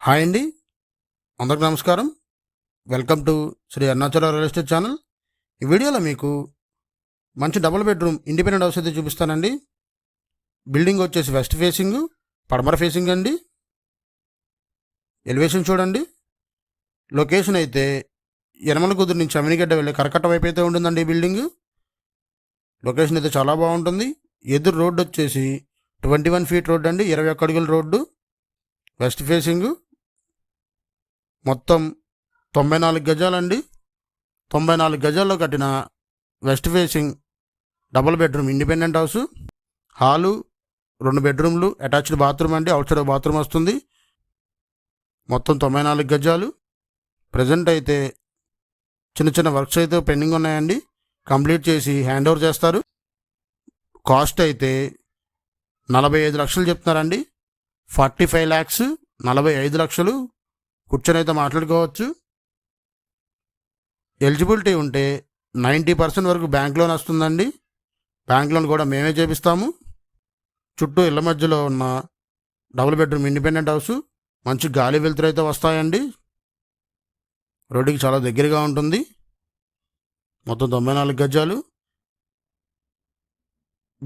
Hi అండి, అందరికి నమస్కారం. Welcome to Shri Arunachala real estate channel. ఈ వీడియోలో మీకు మంచి డబుల్ బెడ్రూమ్ ఇండిపెండెంట్ హౌస్ అయితే చూపిస్తానండి. బిల్డింగ్ వచ్చేసి వెస్ట్ ఫేసింగ్, పడమర ఫేసింగ్ అండి. ఎలివేషన్ చూడండి. లొకేషన్ అయితే యనమలకుదురు నుంచి అమినిగడ్డ వెళ్ళే కరకట్ట వైపు అయితే ఉంటుందండి ఈ బిల్డింగ్. లొకేషన్ అయితే చాలా బాగుంటుంది. ఎదురు రోడ్డు వచ్చేసి 21 ఫీట్ రోడ్డు అండి, 21 అడుగుల రోడ్డు. వెస్ట్ ఫేసింగ్, మొత్తం 94 గజాలండి. 94 గజాల్లో కట్టిన west facing double bedroom independent house. Hall, 2 బెడ్రూమ్లు, అటాచ్డ్ బాత్రూమ్ అండి, అవుట్ సైడ్ బాత్రూమ్ వస్తుంది. మొత్తం 94 గజాలు. ప్రజెంట్ అయితే చిన్న చిన్న వర్క్స్ అయితే పెండింగ్ ఉన్నాయండి, కంప్లీట్ చేసి హ్యాండ్ ఓవర్ చేస్తారు. కాస్ట్ అయితే 45 లక్షలు చెప్తున్నారండి. 45 lakhs, 45 లక్షలు కూర్చొని అయితే మాట్లాడుకోవచ్చు. ఎలిజిబిలిటీ ఉంటే 90% వరకు బ్యాంక్ లోన్ వస్తుందండి. బ్యాంక్ లోన్ కూడా మేమే చేపిస్తాము. చుట్టూ ఇళ్ల మధ్యలో ఉన్న డబుల్ బెడ్రూమ్ ఇండిపెండెంట్ హౌస్. మంచి గాలి వెలుతురు అయితే వస్తాయండి. రోడ్డుకి చాలా దగ్గరగా ఉంటుంది. మొత్తం 94 గజాలు.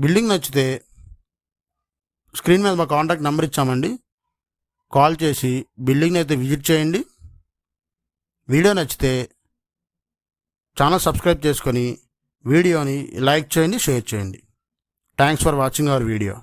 బిల్డింగ్ నచ్చితే స్క్రీన్ మీద మా కాంటాక్ట్ నెంబర్ ఇచ్చామండి, కాల్ చేసి బిల్డింగ్ని అయితే విజిట్ చేయండి. వీడియో నచ్చితే ఛానల్ సబ్స్క్రైబ్ చేసుకొని వీడియోని లైక్ చేయండి, షేర్ చేయండి. Thanks for watching our video.